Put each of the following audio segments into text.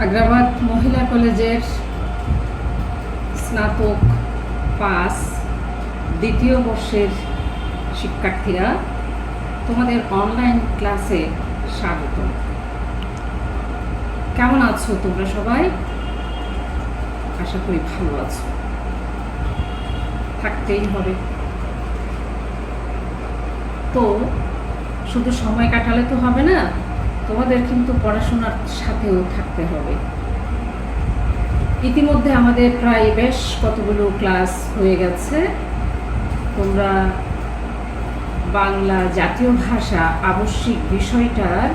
আগ্রাবাদ মহিলা কলেজের স্নাতক পাস দ্বিতীয় বর্ষের শিক্ষার্থীরা, তোমাদের অনলাইন ক্লাসে স্বাগত। কেমন আছো তোমরা সবাই? আশা করি ভালো আছো, থাকতেই হবে। তো শুধু সময় কাটালে তো হবে না, তোমাদের কিন্তু পড়াশোনার সাথেও থাকতে হবে। ইতিমধ্যে আমাদের প্রায় বেশ কতগুলো ক্লাস হয়ে গেছে। তোমরা বাংলা জাতীয় ভাষা আবশ্যিক বিষয়টার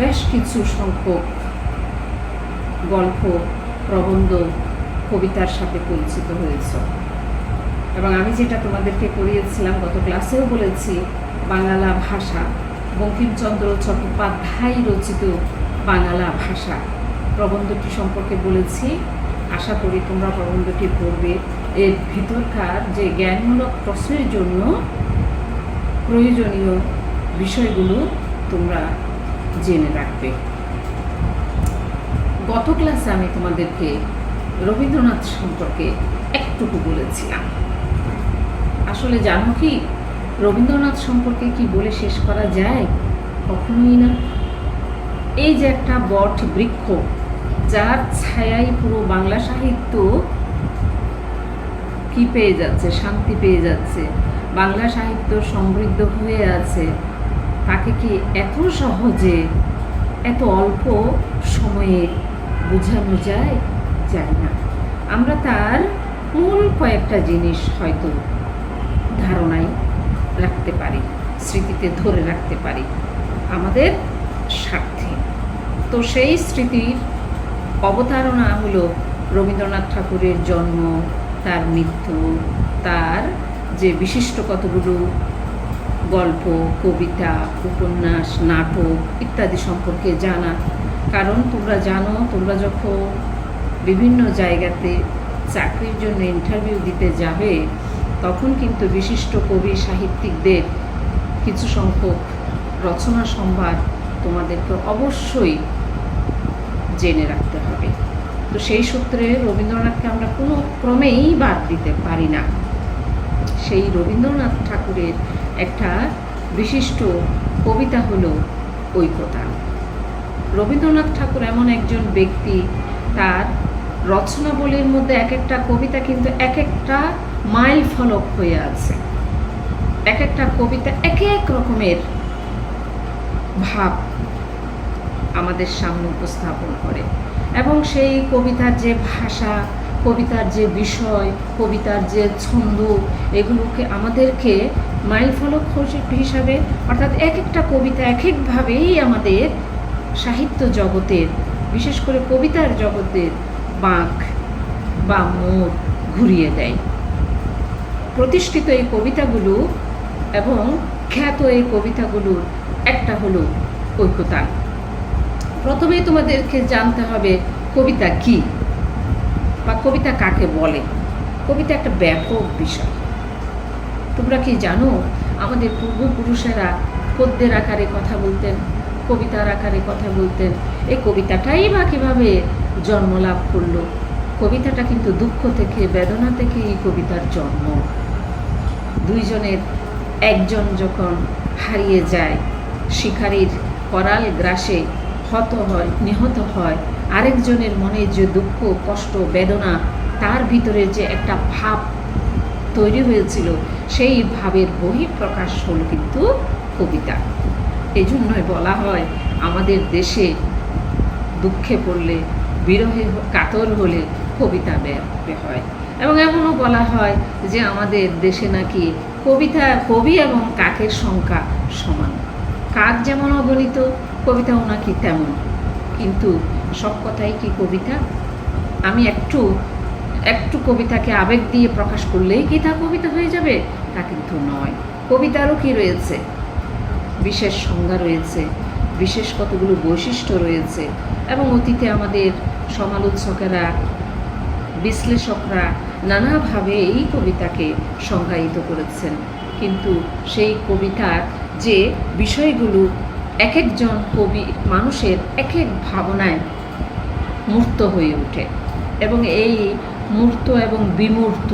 বেশ কিছু সংখ্যক গল্প, প্রবন্ধ, কবিতার সাথে পরিচিত হয়েছ। এবং আমি যেটা তোমাদেরকে পড়িয়েছিলাম, গত ক্লাসেও বলেছি, বাংলা ভাষা, বঙ্কিমচন্দ্র চট্টোপাধ্যায় রচিত বাংলা ভাষা প্রবন্ধটি সম্পর্কে বলেছি। আশা করি তোমরা প্রবন্ধটি পড়বে। এর ভিতরকার যে জ্ঞানমূলক প্রশ্নের জন্য প্রয়োজনীয় বিষয়গুলো তোমরা জেনে রাখবে। গত ক্লাসে আমি তোমাদেরকে রবীন্দ্রনাথ সম্পর্কে একটুকু বলেছিলাম। আসলে জানো কি, রবীন্দ্রনাথ সম্পর্কে কি বলে শেষ করা যায়? কখনোই না। এই যে একটা বট বৃক্ষ, যার ছায়ায় পুরো বাংলা সাহিত্য কি পেয়ে যাচ্ছে, শান্তি পেয়ে যাচ্ছে, বাংলা সাহিত্য সমৃদ্ধ হয়ে আছে, তাকে কি এত সহজে, এত অল্প সময়ে বোঝানো যায়? যায় না। আমরা তার মূল কয়েকটা জিনিস হয়তো ধারণায় রাখতে পারি, স্মৃতিতে ধরে রাখতে পারি আমাদের স্বার্থে। তো সেই স্মৃতির অবতারণা হলো রবীন্দ্রনাথ ঠাকুরের জন্ম, তার মৃত্যু, তার যে বিশিষ্ট কতগুলো গল্প, কবিতা, উপন্যাস, নাটক ইত্যাদি সম্পর্কে জানা। কারণ তোমরা জানো, তোমরা যখন বিভিন্ন জায়গাতে চাকরির জন্য ইন্টারভিউ দিতে যাবে, তখন কিন্তু বিশিষ্ট কবি সাহিত্যিকদের কিছু সংখ্যক রচনা সম্ভার তোমাদেরকে অবশ্যই জেনে রাখতে হবে। তো সেই সূত্রে রবীন্দ্রনাথকে আমরা কোনো ক্রমেই বাদ দিতে পারি না। সেই রবীন্দ্রনাথ ঠাকুরের একটা বিশিষ্ট কবিতা হলো ঐকতা। রবীন্দ্রনাথ ঠাকুর এমন একজন ব্যক্তি, তার রচনাবলীর মধ্যে এক একটা কবিতা কিন্তু এক একটা মাইল ফলক হয়ে আছে। এক একটা কবিতা এক এক রকমের ভাব আমাদের সামনে উপস্থাপন করে। এবং সেই কবিতার যে ভাষা, কবিতার যে বিষয়, কবিতার যে ছন্দ, এগুলোকে আমাদেরকে মাইল ফলক হিসাবে, অর্থাৎ এক একটা কবিতা এক একভাবেই আমাদের সাহিত্য জগতের, বিশেষ করে কবিতার জগতের বাঁক বা মোড় ঘুরিয়ে দেয়। প্রতিষ্ঠিত এই কবিতাগুলো এবং খ্যাত এই কবিতাগুলোর একটা হলো ঐকতা। প্রথমেই তোমাদেরকে জানতে হবে কবিতা কি বা কবিতা কাকে বলে। কবিতা একটা ব্যাপক বিষয়। তোমরা কি জানো, আমাদের পূর্বপুরুষেরা পদ্যের আকারে কথা বলতেন, কবিতার আকারে কথা বলতেন। এই কবিতাটাই বা কীভাবে জন্ম লাভ করলো? কবিতাটা কিন্তু দুঃখ থেকে, বেদনা থেকে এই কবিতার জন্ম। দুইজনের একজন যখন হারিয়ে যায়, শিকারীর করাল গ্রাসে হত হয়, নিহত হয়, আরেকজনের মনে যে দুঃখ, কষ্ট, বেদনা, তার ভিতরে যে একটা ভাব তৈরি হয়েছিল, সেই ভাবের বহিঃপ্রকাশ হল কিন্তু কবিতা। এই জন্যই বলা হয়, আমাদের দেশে দুঃখে পড়লে, বিরহে কাতর হলে কবিতা বের হয়। এবং এমনও বলা হয় যে আমাদের দেশে নাকি কবি এবং কাকের সংখ্যা সমান। কাক যেমন অগণিত, কবিতাও নাকি তেমন। কিন্তু সব কথাই কি কবিতা? আমি একটু কবিতাকে আবেগ দিয়ে প্রকাশ করলেই কি তা কবিতা হয়ে যাবে? তা কিন্তু নয়। কবিতারও কি রয়েছে? বিশেষ সংজ্ঞা রয়েছে, বিশেষ কতগুলো বৈশিষ্ট্য রয়েছে। এবং অতীতে আমাদের সমালোচকেরা, বিশ্লেষকরা নানাভাবে এই কবিতাকে সংজ্ঞায়িত করেছেন। কিন্তু সেই কবিতার যে বিষয়গুলো এক একজন কবি মানুষের এক এক ভাবনায় মূর্ত হয়ে ওঠে। এবং এই মূর্ত এবং বিমূর্ত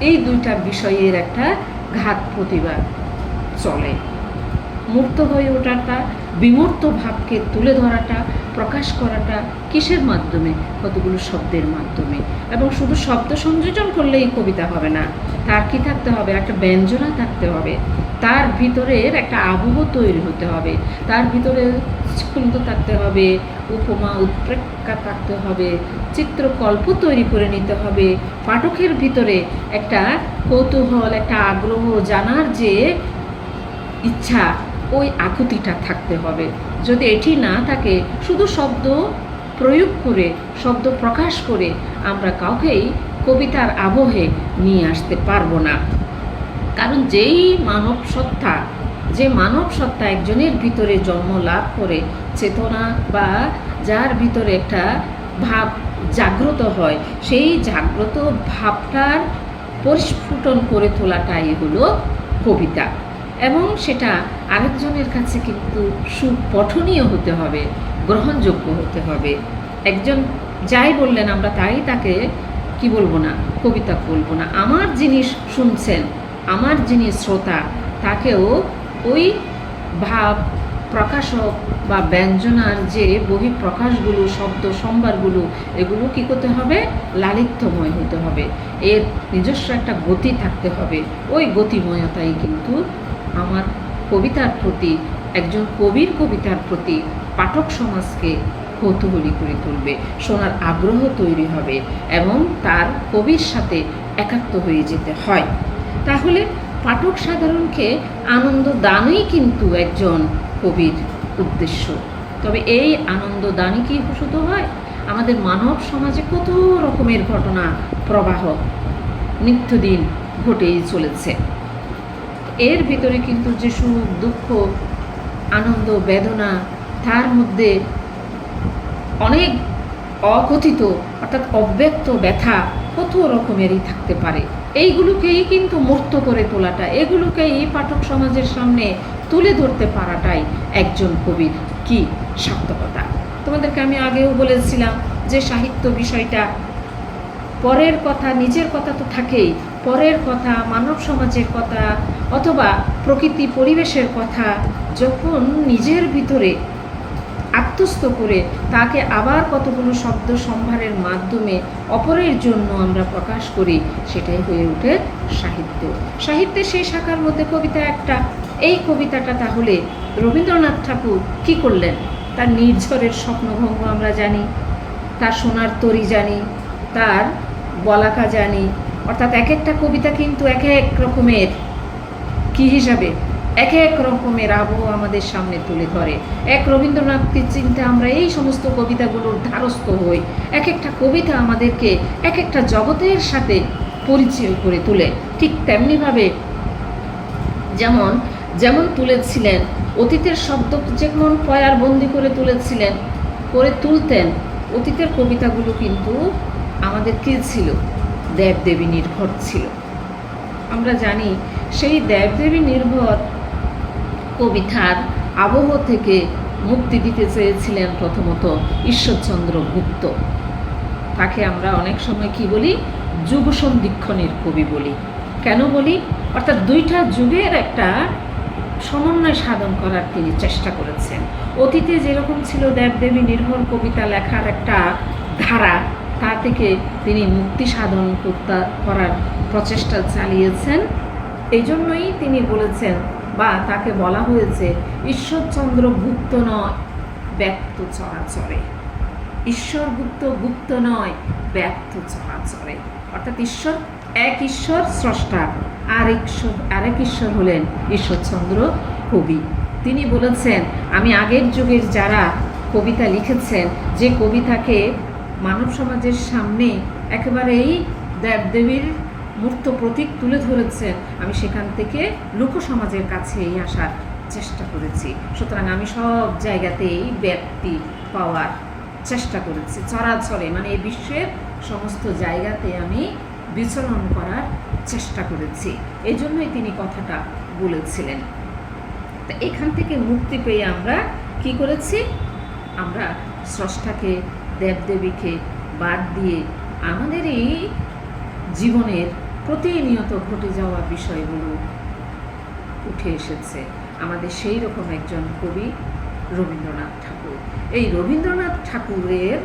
এই দুইটা বিষয়ের একটা ঘাত প্রতিবাদ চলে। মূর্ত হয়ে ওঠাটা, বিমূর্ত ভাবকে তুলে ধরাটা, প্রকাশ করাটা কিসের মাধ্যমে? কতগুলো শব্দের মাধ্যমে। এবং শুধু শব্দ সংযোজন করলেই কবিতা হবে না, তার কি থাকতে হবে? একটা ব্যঞ্জনা থাকতে হবে, তার ভিতরের একটা আবহ তৈরি হতে হবে, তার ভিতরে স্ফুলিত থাকতে হবে, উপমা উৎপ্রেক্ষা থাকতে হবে, চিত্রকল্প তৈরি করে নিতে হবে, পাঠকের ভিতরে একটা কৌতূহল, একটা আগ্রহ, জানার যে ইচ্ছা, ওই আকুতিটা থাকতে হবে। যদি এটি না থাকে, শুধু শব্দ প্রয়োগ করে, শব্দ প্রকাশ করে আমরা কাউকেই কবিতার আবহে নিয়ে আসতে পারবো না। কারণ যে মানব সত্তা একজনের ভিতরে জন্ম লাভ করে, চেতনা বা যার ভিতরে একটা ভাব জাগ্রত হয়, সেই জাগ্রত ভাবটার পরিস্ফুটন করে তোলাটাই হলো কবিতা। এবং সেটা আরেকজনের কাছে কিন্তু সুপঠনীয় হতে হবে, গ্রহণযোগ্য হতে হবে। একজন যাই বললেন আমরা তাই তাকে কি বলবো না, কবিতা বলবো না। আমার যিনি শুনছেন, আমার যিনি শ্রোতা, তাকেও ওই ভাব প্রকাশক বা ব্যঞ্জনার যে বহিঃপ্রকাশগুলো, শব্দ সম্ভারগুলো, এগুলো কী করতে হবে? লালিত্যময় হতে হবে, এর নিজস্ব একটা গতি থাকতে হবে। ওই গতিময়তাই কিন্তু আমার কবিতার প্রতি, একজন কবির কবিতার প্রতি পাঠক সমাজকে কৌতূহলী করে তুলবে, শোনার আগ্রহ তৈরি হবে এবং তার কবির সাথে একাত্ম হয়ে যেতে হয়। তাহলে পাঠক সাধারণকে আনন্দ দানই কিন্তু একজন কবির উদ্দেশ্য। তবে এই আনন্দ দানই কি শুধু হয়? আমাদের মানব সমাজে কত রকমের ঘটনা প্রবাহ নিত্যদিন ঘটেই চলেছে। এর ভিতরে কিন্তু যে সুখ, দুঃখ, আনন্দ, বেদনা, তার মধ্যে অনেক অকথিত অর্থাৎ অব্যক্ত ব্যথা কত রকমেরই থাকতে পারে। এইগুলোকেই কিন্তু মূর্ত করে তোলাটা, এগুলোকেই পাঠক সমাজের সামনে তুলে ধরতে পারাটাই একজন কবির কি সার্থকতা। তোমাদেরকে আমি আগেও বলেছিলাম যে সাহিত্য বিষয়টা পরের কথা, নিজের কথা তো থাকেই, পরের কথা, মানব সমাজের কথা অথবা প্রকৃতি পরিবেশের কথা যখন নিজের ভিতরে আত্মস্থ করে তাকে আবার কতগুলো শব্দ সম্ভারের মাধ্যমে অপরের জন্য আমরা প্রকাশ করি, সেটাই হয়ে ওঠে সাহিত্য। সাহিত্যের সেই শাখার মধ্যে কবিতা একটা। এই কবিতাটা তাহলে রবীন্দ্রনাথ ঠাকুর কি করলেন? তার নির্ঝরের স্বপ্নভঙ্গ আমরা জানি, তার সোনার তরী জানি, তার বলাকা জানি। অর্থাৎ এক একটা কবিতা কিন্তু এক এক রকমের কি হিসাবে এক এক রকমের আবহ আমাদের সামনে তুলে ধরে। এক রবীন্দ্রনাথের চিন্তা আমরা এই সমস্ত কবিতাগুলোর ধারস্থ হই। এক একটা কবিতা আমাদেরকে এক একটা জগতের সাথে পরিচয় করে তোলে। ঠিক তেমনিভাবে যেমন তুলেছিলেন অতীতের শব্দ, যেমন পয়ার বন্দি করে তুলতেন, অতীতের কবিতাগুলো কিন্তু আমাদের কী ছিল? দেবদেবী নির্ভর ছিল। আমরা জানি সেই দেবদেবী নির্ভর কবিতার আবহ থেকে মুক্তি দিতে চেয়েছিলেন প্রথমত ঈশ্বরচন্দ্র গুপ্ত। তাকে আমরা অনেক সময় কি বলি? যুগ সন্ধিক্ষণের কবি বলি। কেন বলি? অর্থাৎ দুইটা যুগের একটা সমন্বয় সাধন করার তিনি চেষ্টা করেছেন। অতীতে যেরকম ছিল দেবদেবী নির্ভর কবিতা লেখার একটা ধারা, তা থেকে তিনি মুক্তি সাধন করার প্রচেষ্টা চালিয়েছেন। এই জন্যই তিনি বলেছেন বা তাকে বলা হয়েছে ঈশ্বরচন্দ্র গুপ্ত নয়, ব্যক্ত চরাচরে। গুপ্ত নয়, ব্যক্ত চরাচরে। অর্থাৎ এক ঈশ্বর স্রষ্টা, আরেক ঈশ্বর হলেন ঈশ্বরচন্দ্র কবি। তিনি বলেছেন, আমি আগের যুগের যারা কবিতা লিখেছেন, যে কবিতাকে মানব সমাজের সামনে একেবারেই দেবদেবীর মূর্ত প্রতীক তুলে ধরেছেন, আমি সেখান থেকে লোক সমাজের কাছেই আসার চেষ্টা করেছি। সুতরাং আমি সব জায়গাতেই ব্যক্তি পাওয়ার চেষ্টা করেছি, চরাচরে মানে এই বিশ্বের সমস্ত জায়গাতে আমি বিচরণ করার চেষ্টা করেছি। এই জন্যই তিনি কথাটা বলেছিলেন। তা এখান থেকে মুক্তি পেয়ে আমরা কি করেছি? আমরা স্রষ্টাকে, দেবদেবীকে বাদ দিয়ে আমাদের এই জীবনের প্রতিনিয়ত ঘটে যাওয়া বিষয়গুলো উঠে এসেছে। আমাদের সেই রকম একজন কবি রবীন্দ্রনাথ ঠাকুর। এই রবীন্দ্রনাথ ঠাকুরের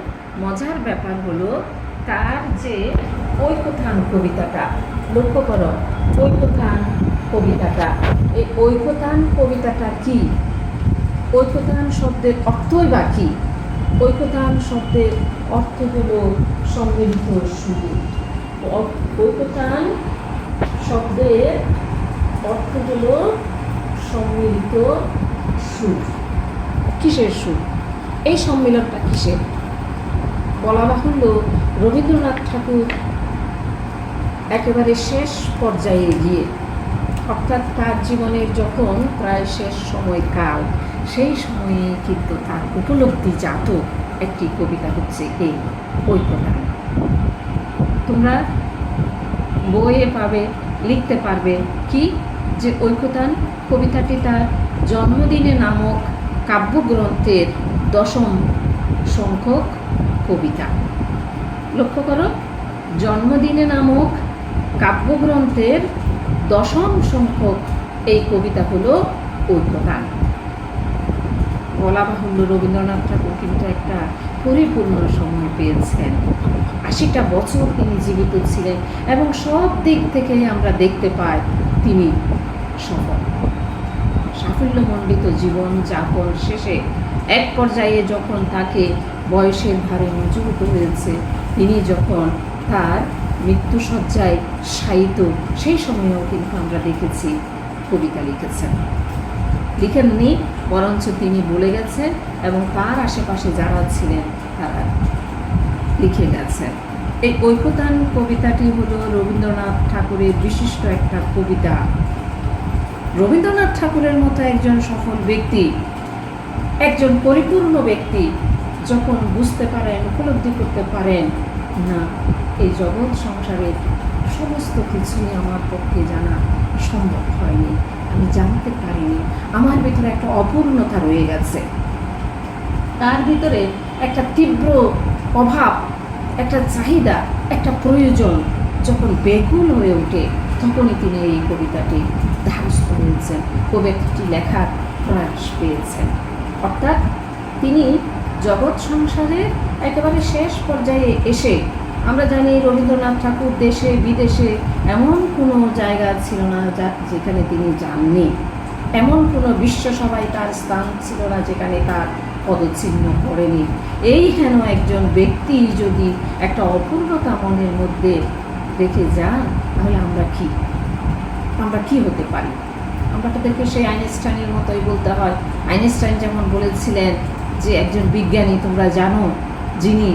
মজার ব্যাপার হলো তার যে ঐকতান কবিতাটা, লক্ষ্য করো ঐকতান কবিতাটা। এই ঐকতান কবিতাটা কি? ঐকতান শব্দের অর্থই বা কি? ঐকতান শব্দের অর্থ হলো সম্মিলিত সুর। ঐকতান শব্দের অর্থ হলো সম্মিলিত সুর। কিসের সুর? এই সম্মিলনটা কিসের? বলা বাহুল্য রবীন্দ্রনাথ ঠাকুর একেবারে শেষ পর্যায়ে গিয়ে, অর্থাৎ তার জীবনের যখন প্রায় শেষ সময়কাল, সেই সময়ে কিন্তু তার উপলব্ধিজাত একটি কবিতা হচ্ছে এই ঐকতান। তোমরা বইয়ে পাবে, লিখতে পারবে কি যে ঐকতান কবিতাটি তার জন্মদিনে নামক কাব্যগ্রন্থের 10ম সংখ্যক কবিতা। লক্ষ্য করো, জন্মদিনে নামক কাব্যগ্রন্থের 10ম সংখ্যক এই কবিতা হলো ঐকতান। বলা বাহুল্য রবীন্দ্রনাথ ঠাকুর কিন্তু একটা পরিপূর্ণ সময় পেয়েছেন। 80টা বছর তিনি জীবিত ছিলেন এবং সব দিক থেকে আমরা দেখতে পাই তিনি সফল, সাফল্যমণ্ডিত জীবন যাপন শেষে এক পর্যায়ে যখন তাকে বয়সের ভারে মজুরিত হয়েছে, তিনি যখন তার মৃত্যুসজ্জায় শায়িত, সেই সময়েও কিন্তু আমরা দেখেছি কবিতা লিখেছেন। লিখেননি, বরঞ্চ তিনি বলে গেছেন এবং তার আশেপাশে যারা ছিলেন তারা লিখে গেছেন। এই ঐকতান কবিতাটি হলো রবীন্দ্রনাথ ঠাকুরের বিশিষ্ট একটা কবিতা। রবীন্দ্রনাথ ঠাকুরের মতো একজন সফল ব্যক্তি, একজন পরিপূর্ণ ব্যক্তি যখন বুঝতে পারেন, উপলব্ধি করতে পারেন, না এই জগৎ সংসারের সমস্ত কিছুই আমার পক্ষে জানা সম্ভব হয়নি, আমি জানতে পারিনি, আমার ভিতরে একটা অপূর্ণতা রয়ে গেছে, তার ভিতরে একটা তীব্র অভাব, একটা চাহিদা, একটা প্রয়োজন যখন বেকুল হয়ে ওঠে, তখনই তিনি এই কবিতাটি ধারস্থ হয়েছেন, কবিতাটি লেখার প্রয়াস পেয়েছেন। অর্থাৎ তিনি জগৎ সংসারে একেবারে শেষ পর্যায়ে এসে, আমরা জানি রবীন্দ্রনাথ ঠাকুর দেশে বিদেশে এমন কোনো জায়গা ছিল না যেখানে তিনি যাননি, এমন কোনো বিশ্বসভায় তার স্থান ছিল না যেখানে তার পদচিহ্ন পড়েনি। এই হেন একজন ব্যক্তি যদি একটা অপূর্ণতা মনের মধ্যে রেখে যান, তাহলে আমরা কি হতে পারি? আমরা তাদেরকে সেই আইনস্টাইনের মতোই বলতে হয়। আইনস্টাইন যেমন বলেছিলেন যে একজন বিজ্ঞানী, তোমরা জানো, যিনি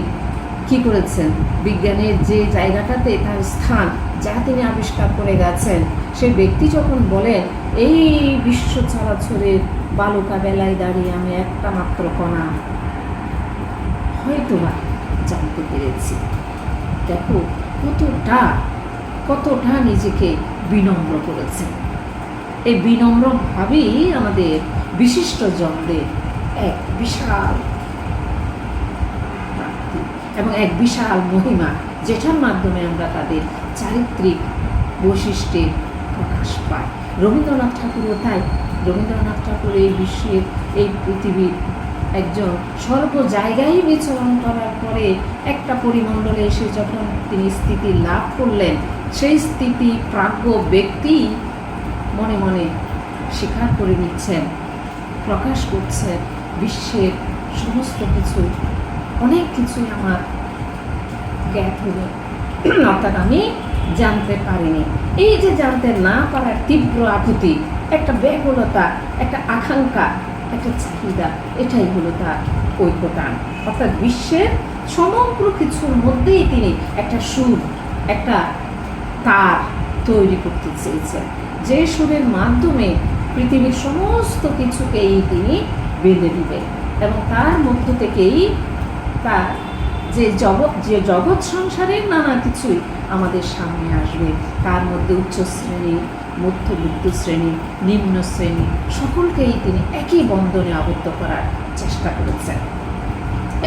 কি করেছেন, বিজ্ঞানের যে জায়গাটাতে তার স্থান, যা তিনি আবিষ্কার করে গেছেন, সেই ব্যক্তি যখন বলেন এই বিশ্ব চলাচলের বালুকা বেলায় দাঁড়িয়ে আমি একটা মাত্র কণা হয়তো বা জানতে পেরেছি। দেখো কতটা নিজেকে বিনম্র করেছেন। এই বিনম্রভাবেই আমাদের বিশিষ্ট জনদের এক বিশাল প্রাপ্তি এবং এক বিশাল মহিমা, যেটার মাধ্যমে আমরা তাদের চারিত্রিক বৈশিষ্ট্যের প্রকাশ পাই। রবীন্দ্রনাথ ঠাকুরও তাই। রবীন্দ্রনাথ ঠাকুর এই বিশ্বের, এই পৃথিবীর একজন সর্ব জায়গায় বিচরণ করার পরে একটা পরিমণ্ডলে এসে যখন তিনি স্থিতি লাভ করলেন, সেই স্থিতি প্রাজ্ঞ ব্যক্তি মনে মনে স্বীকার করে নিচ্ছেন, প্রকাশ করছেন, বিশ্বের সমস্ত কিছু, অনেক কিছুই আমার জ্ঞাত হলো, অর্থাৎ আমি জানতে পারিনি। এই যে জানতে না পারার তীব্র আকুতি, একটা ব্যাকুলতা, একটা আকাঙ্ক্ষা, একটা চাহিদা, এটাই হলো তার ঐকতান। অর্থাৎ বিশ্বের সমগ্র কিছুর মধ্যেই তিনি একটা সুর, একটা তার তৈরি করতে চেয়েছেন, যে সুরের মাধ্যমে পৃথিবীর সমস্ত কিছুকেই তিনি বেঁধে দিবেন এবং তার মধ্য থেকেই তার যে জগৎ সংসারের নানা কিছুই আমাদের সামনে আসবে, তার মধ্যে উচ্চ শ্রেণী, মধ্যবিত্ত শ্রেণী, নিম্ন শ্রেণী, সকলকেই তিনি একই বন্ধনে আবদ্ধ করার চেষ্টা করেছেন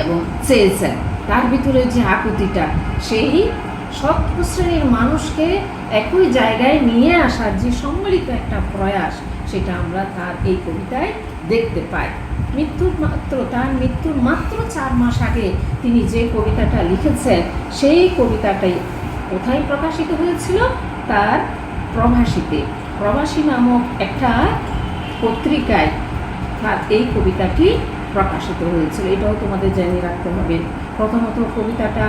এবং চেয়েছেন। তার ভিতরে যে আকুতিটা, সেই সব শ্রেণীর মানুষকে একই জায়গায় নিয়ে আসার যে সম্মিলিত একটা প্রয়াস, সেটা আমরা তার এই কবিতায় দেখতে পাই। তার মৃত্যুর মাত্র 4 মাস আগে তিনি যে কবিতাটা লিখেছেন, সেই কবিতাটাই কোথায় প্রকাশিত হয়েছিল? তার প্রভাসীতে, প্রবাসী নামক একটা পত্রিকায় তার এই কবিতাটি প্রকাশিত হয়েছিল। এটাও তোমাদের জানিয়ে রাখতে হবে। প্রথমত কবিতাটা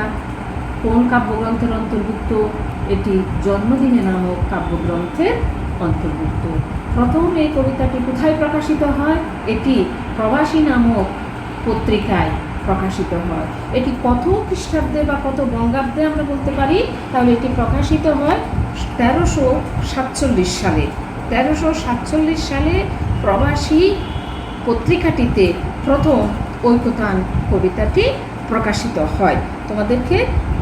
কোন কাব্যগ্রন্থের অন্তর্ভুক্ত? এটি জন্মদিনে নামক কাব্যগ্রন্থের অন্তর্ভুক্ত। প্রথম এই কবিতাটি কোথায় প্রকাশিত হয়? এটি প্রবাসী নামক পত্রিকায় প্রকাশিত হয়। এটি কত খ্রিস্টাব্দে বা কত বঙ্গাব্দে আমরা বলতে পারি? তাহলে এটি প্রকাশিত হয় 1347 সালে। 1347 সালে প্রবাসী পত্রিকাটিতে প্রথম ঐকতান কবিতাটি প্রকাশিত হয়। তোমাদেরকে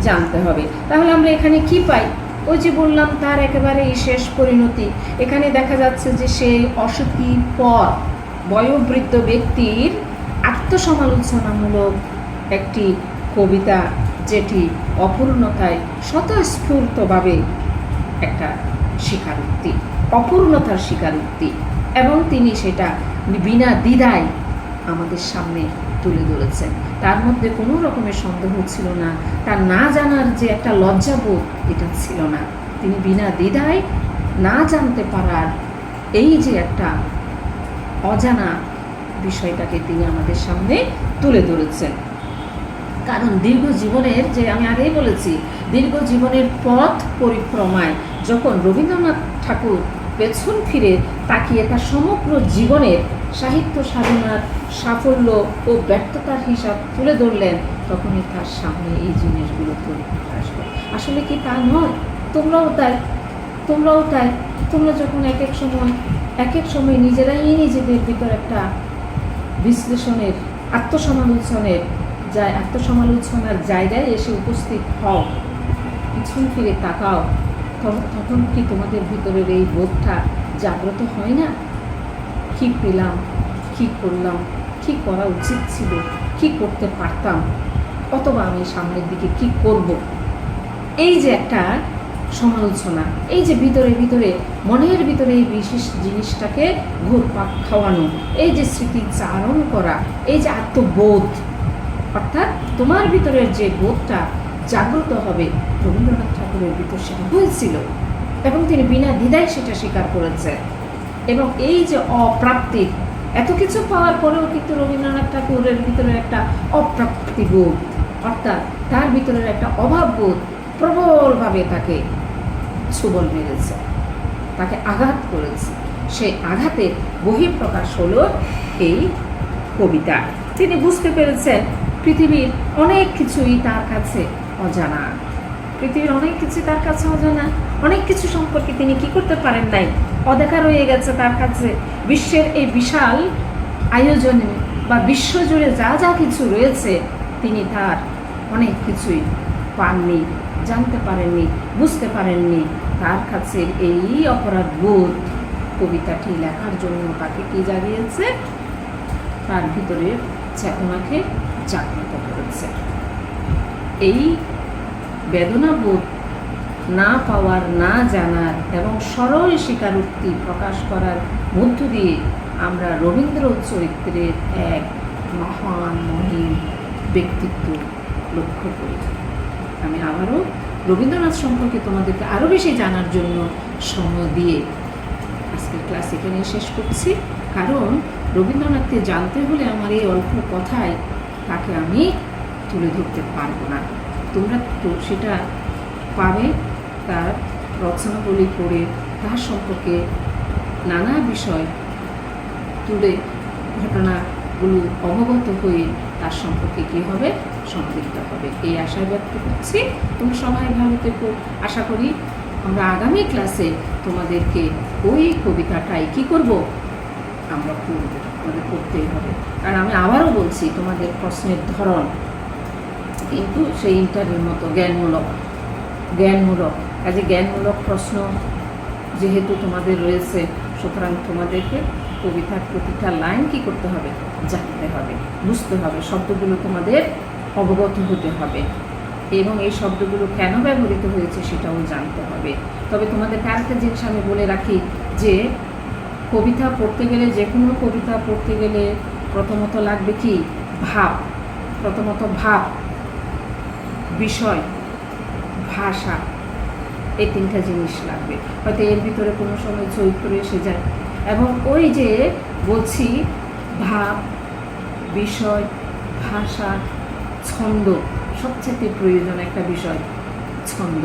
জানতে হবে। তাহলে আমরা এখানে কি পাই? ওই যে বললাম, তার একেবারেই শেষ পরিণতি। এখানে দেখা যাচ্ছে যে সে অসতির পর বয়োবৃদ্ধ ব্যক্তির আত্মসমালোচনামূলক একটি কবিতা, যেটি অপূর্ণতায় স্বতঃস্ফূর্তভাবে একটা স্বীকারোক্তি, অপূর্ণতার স্বীকারোক্তি, এবং তিনি সেটা বিনা দ্বিধায় আমাদের সামনে তুলে ধরেছেন। তার মধ্যে কোনো রকমের সন্দেহ ছিল না, তার না জানার যে একটা লজ্জাবোধ, এটা ছিল না। তিনি বিনা দ্বিধায় না জানতে পারার এই যে একটা অজানা বিষয়টাকে তিনি আমাদের সামনে তুলে ধরেছেন। কারণ দীর্ঘ জীবনের, যে আমি আগেই বলেছি, দীর্ঘ জীবনের পথ পরিক্রমায় যখন রবীন্দ্রনাথ ঠাকুর পেছন ফিরে তাকিয়ে তার সমগ্র জীবনের সাহিত্য সাধনার সাফল্য ও ব্যর্থতার হিসাব তুলে ধরলেন, তখনই তার সামনে এই জিনিসগুলো আসবে। আসলে কি তা নয়? তোমরাও তাই। তোমরা যখন এক এক সময় নিজেরাই নিজেদের ভিতর একটা বিশ্লেষণের, আত্মসমালোচনার জায়গায় এসে উপস্থিত হও, পিছন ফিরে তাকাও, তখন কি তোমাদের ভিতরের এই বোধটা জাগ্রত হয় না? কি পেলাম, কি করলাম, কি করা উচিত ছিল, কি করতে পারতাম, অথবা আমি সামনের দিকে কি করব? এই যে একটা সমালোচনা, এই যে ভিতরে মনের ভিতরে এই বিশেষ জিনিসটাকে ঘুরপাক খাওয়ানো, এই যে স্মৃতিচারণ করা, এই যে আত্মবোধ, অর্থাৎ তোমার ভিতরের যে বোধটা জাগ্রত হবে, রবীন্দ্রনাথ ঠাকুরের ভিতর সেটা হয়েছিল, এবং তিনি বিনা দ্বিধায় সেটা স্বীকার করেছেন। এবং এই যে অপ্রাপ্তির, এত কিছু পাওয়ার পরেও কিন্তু রবীন্দ্রনাথ ঠাকুরের ভিতরে একটা অপ্রাপ্তিবোধ, অর্থাৎ তার ভিতরের একটা অভাববোধ প্রবলভাবে তাকে ছোবল মেরেছে, তাকে আঘাত করেছে। সেই আঘাতের বহিঃপ্রকাশ হলো এই কবিতা। তিনি বুঝতে পেরেছেন পৃথিবীর অনেক কিছুই তার কাছে অজানা, অনেক কিছু সম্পর্কে তিনি কি করতে পারেন নাই, অদেখা রয়ে গেছে তার কাছে। বিশ্বের এই বিশাল আয়োজনে বা বিশ্বজুড়ে যা যা কিছু রয়েছে, তিনি তার অনেক কিছুই পাননি, জানতে পারেননি, বুঝতে পারেননি। তার কাছে এই অপরাধ বোধ কবিতাটি লেখার জন্য তাকে কি জাগিয়েছে? তার ভিতরের চেতনাকে জাগ্রত করেছে। এই বেদনাবোধ না পাওয়ার, না জানার এবং সরল স্বীকারোক্তি প্রকাশ করার মধ্য দিয়ে আমরা রবীন্দ্র চরিত্রের এক মহান মহিম ব্যক্তিত্ব লক্ষ্য করি। আমি আবারও রবীন্দ্রনাথ সম্পর্কে তোমাদেরকে আরও বেশি জানার জন্য সময় দিয়ে আজকের ক্লাস এখানে শেষ করছি। কারণ রবীন্দ্রনাথকে জানতে হলে আমার এই অল্প কথায় তাকে আমি তুলে ধরতে পারবো না। তোমরা তো সেটা পাবে তার রচনাবলী পড়ে, তার সম্পর্কে নানা বিষয় তুলে ঘটনাগুলো অবগত হয়ে তার সম্পর্কে কী হবে, সমৃদ্ধ হবে। এই আশায় ব্যক্ত করছি। তোমরা সবাই ভালো থেকো। আশা করি আমরা আগামী ক্লাসে তোমাদেরকে ওই কবিতাটাই কি করব, আমরা পড়ব, আমাদের পড়তেই হবে। কারণ আমি আবারও বলছি, তোমাদের প্রশ্নের ধরন কিন্তু সেই ইন্টারভিউর মতো জ্ঞানমূলক কাজে জ্ঞানমূলক প্রশ্ন যেহেতু তোমাদের রয়েছে, সুতরাং তোমাদেরকে কবিতার প্রতিটা লাইন কি করতে হবে, জানতে হবে, বুঝতে হবে, শব্দগুলো তোমাদের অবগত হতে হবে এবং এই শব্দগুলো কেন ব্যবহৃত হয়েছে সেটাও জানতে হবে। তবে তোমাদেরকে আরেকটা জিনিস আমি বলে রাখি যে কবিতা পড়তে গেলে, যে কোনো কবিতা পড়তে গেলে প্রথমত লাগবে কি ভাব, প্রথমত ভাব, বিষয়, ভাষা, এই তিনটা জিনিস লাগবে। হয়তো এর ভিতরে কোনো সময় চরিত্র এসে যায়, এবং ওই যে বলছি ভাব, বিষয়, ভাষা, ছন্দ, সবচেয়ে প্রয়োজন একটা বিষয় ছন্দ।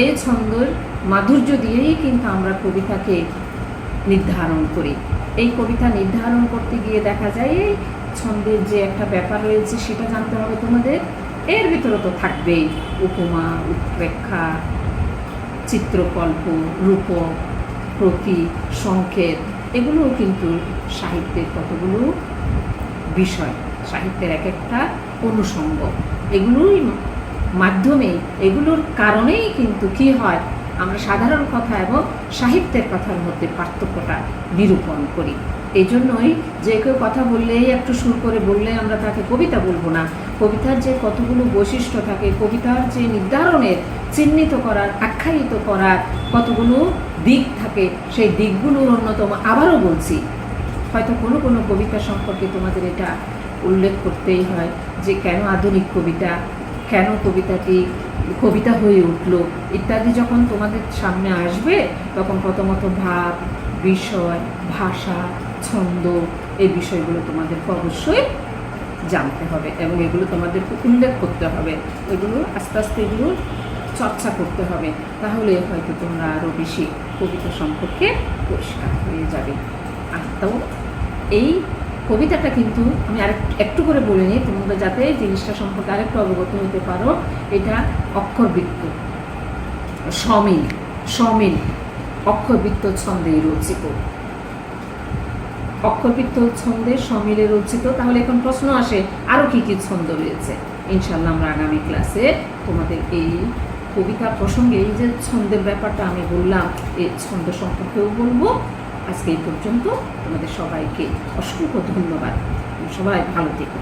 এই ছন্দর মাধুর্য দিয়েই কিন্তু আমরা কবিতাকে নির্ধারণ করি। এই কবিতা নির্ধারণ করতে গিয়ে দেখা যায় এই ছন্দের যে একটা ব্যাপার রয়েছে সেটা জানতে হবে তোমাদের। এর ভিতরে তো থাকবেই উপমা, উৎপ্রেক্ষা, চিত্রকল্প, রূপক, প্রতীক, সংকেত, এগুলোও কিন্তু সাহিত্যের কতগুলো বিষয়, সাহিত্যের এক একটা অনুষঙ্গ। এগুলোই মাধ্যমে, এগুলোর কারণেই কিন্তু কি হয়, আমরা সাধারণ কথা এবং সাহিত্যের কথার মধ্যে পার্থক্যটা নিরূপণ করি। এই জন্যই যে কেউ কথা বললেই একটু সুর করে বললে আমরা তাকে কবিতা বলবো না। কবিতার যে কতগুলো বৈশিষ্ট্য থাকে, কবিতার যে নির্ধারণের, চিহ্নিত করার, আখ্যায়িত করার কতগুলো দিক থাকে, সেই দিকগুলোর অন্যতম আবারও বলছি, হয়তো কোনো কোনো কবিতা সম্পর্কে তোমাদের এটা উল্লেখ করতেই হয় যে কেন আধুনিক কবিতা, কেন কবিতাটি কবিতা হয়ে উঠলো ইত্যাদি যখন তোমাদের সামনে আসবে, তখন প্রথমত ভাব, বিষয়, ভাষা, ছন্দ, এই বিষয়গুলো তোমাদেরকে অবশ্যই জানতে হবে এবং এগুলো তোমাদেরকে উল্লেখ করতে হবে। এগুলো আস্তে আস্তে এগুলো চর্চা করতে হবে, তাহলে হয়তো তোমরা আরও বেশি কবিতা সম্পর্কে পরিষ্কার হয়ে যাবে। আর তো এই কবিতাটা কিন্তু আমি একটু করে বলে নিই, তোমরা যাতে জিনিসটা সম্পর্কে আরেকটু অবগত হতে পারো। এটা অক্ষরবৃত্ত, সমিল, সমিল অক্ষরবৃত্ত ছন্দে রচিত, অক্ষরবৃত্ত ছন্দে সমিলে রচিত। তাহলে এখন প্রশ্ন আসে আরও কী কী ছন্দ রয়েছে। ইনশাল্লাহ আমরা আগামী ক্লাসে তোমাদের এই কবিতা প্রসঙ্গে এই যে ছন্দের ব্যাপারটা আমি বললাম, এই ছন্দ সম্পর্কেও বলবো। আজকে এই পর্যন্ত, তোমাদের সবাইকে অসংখ্য ধন্যবাদ, সবাই ভালো থেকো।